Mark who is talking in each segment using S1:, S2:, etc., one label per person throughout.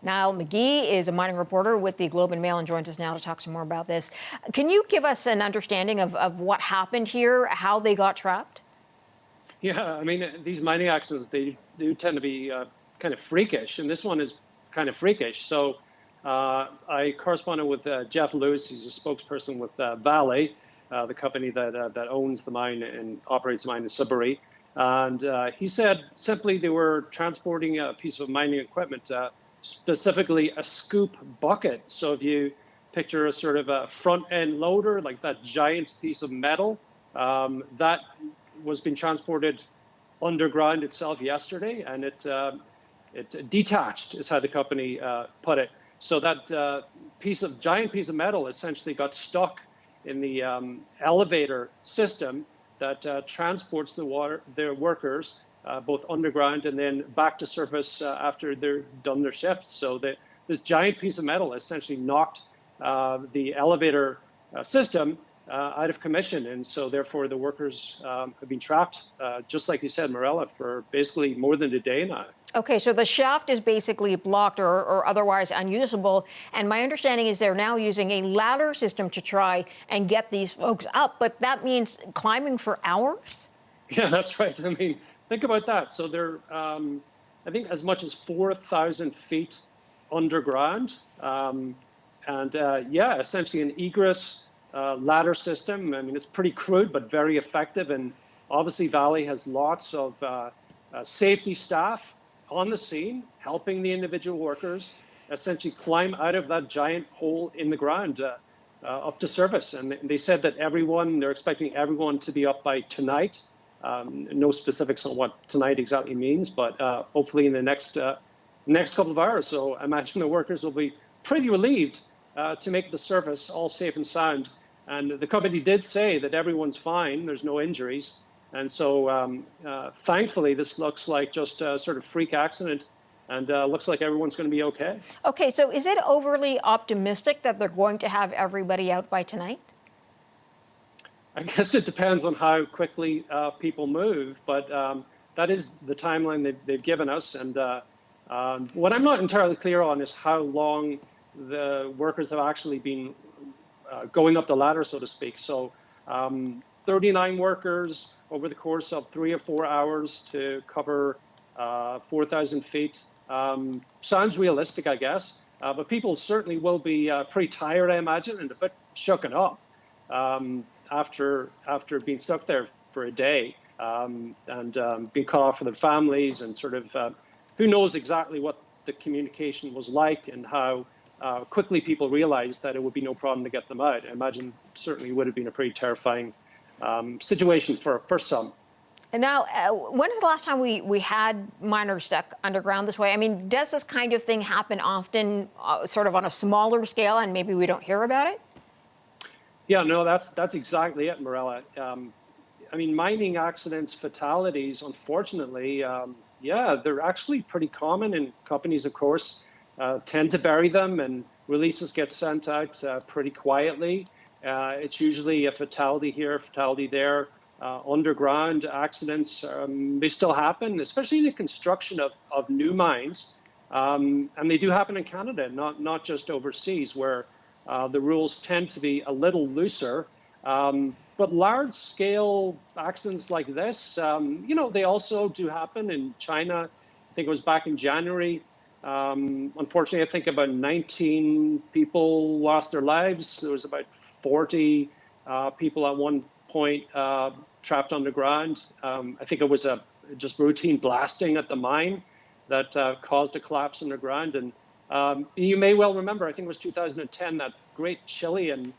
S1: Niall McGee is a mining reporter with the Globe and Mail and joins us now to talk some more about this. Can you give us an understanding of what happened here, how they got trapped?
S2: Yeah, I mean, these mining accidents, they do tend to be kind of freakish, and this one is kind of freakish. So I corresponded with Jeff Lewis. He's a spokesperson with Vale, the company that owns the mine and operates the mine in Sudbury. And he said simply they were transporting a piece of mining equipment, specifically a scoop bucket. So if you picture a sort of a front end loader, like that giant piece of metal, that was being transported underground itself yesterday, and it detached, is how the company put it. So that giant piece of metal essentially got stuck in the elevator system that transports their workers both underground and then back to surface after they're done their shifts. So this giant piece of metal essentially knocked the elevator system out of commission, and so therefore the workers have been trapped, just like you said, Morella, for basically more than a day now.
S1: Okay, so the shaft is basically blocked or otherwise unusable, and my understanding is they're now using a ladder system to try and get these folks up, but that means climbing for hours?
S2: Yeah, that's right. I mean, think about that. So they're, I think, as much as 4,000 feet underground, yeah, essentially an egress ladder system. I mean, it's pretty crude, but very effective. And obviously, Vale has lots of safety staff on the scene, helping the individual workers essentially climb out of that giant hole in the ground up to surface. And they said that they're expecting everyone to be up by tonight. No specifics on what tonight exactly means, but hopefully in the next couple of hours. So I imagine the workers will be pretty relieved to make the surface all safe and sound. And the company did say that everyone's fine, there's no injuries. And so thankfully, this looks like just a sort of freak accident, and looks like everyone's going to be okay.
S1: Okay, so is it overly optimistic that they're going to have everybody out by tonight?
S2: I guess it depends on how quickly people move, but that is the timeline they've given us. And what I'm not entirely clear on is how long the workers have actually been going up the ladder, so to speak. So 39 workers over the course of 3 or 4 hours to cover 4,000 feet. Sounds realistic, I guess, but people certainly will be pretty tired, I imagine, and a bit shooken up after being stuck there for a day and being cut off from their families, and sort of who knows exactly what the communication was like and how quickly people realized that it would be no problem to get them out. I imagine certainly would have been a pretty terrifying situation for some.
S1: And now, when is the last time we had miners stuck underground this way? I mean, does this kind of thing happen often, sort of on a smaller scale, and maybe we don't hear about it?
S2: Yeah, no, that's exactly it, Morella. I mean, mining accidents, fatalities, unfortunately, yeah, they're actually pretty common, and companies, of course, tend to bury them, and releases get sent out pretty quietly. It's usually a fatality here, a fatality there. Underground accidents, they still happen, especially in the construction of new mines. And they do happen in Canada, not just overseas, where the rules tend to be a little looser. But large-scale accidents like this, they also do happen in China. I think it was back in January. Unfortunately, I think about 19 people lost their lives. There was about 40 people at one point trapped underground. I think it was just routine blasting at the mine that caused a collapse underground. And you may well remember, I think it was 2010, that great Chilean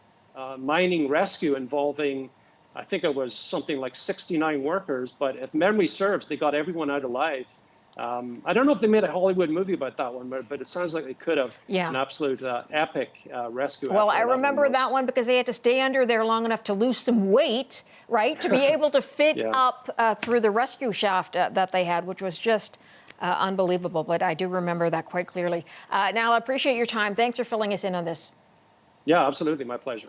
S2: mining rescue involving, I think it was something like 69 workers. But if memory serves, they got everyone out alive. I don't know if they made a Hollywood movie about that one, but it sounds like they could have.
S1: Yeah.
S2: An absolute epic rescue.
S1: Well, I remember that one because they had to stay under there long enough to lose some weight, right, to be able to fit up through the rescue shaft that they had, which was just unbelievable. But I do remember that quite clearly. Now, I appreciate your time. Thanks for filling us in on this.
S2: Yeah, absolutely. My pleasure.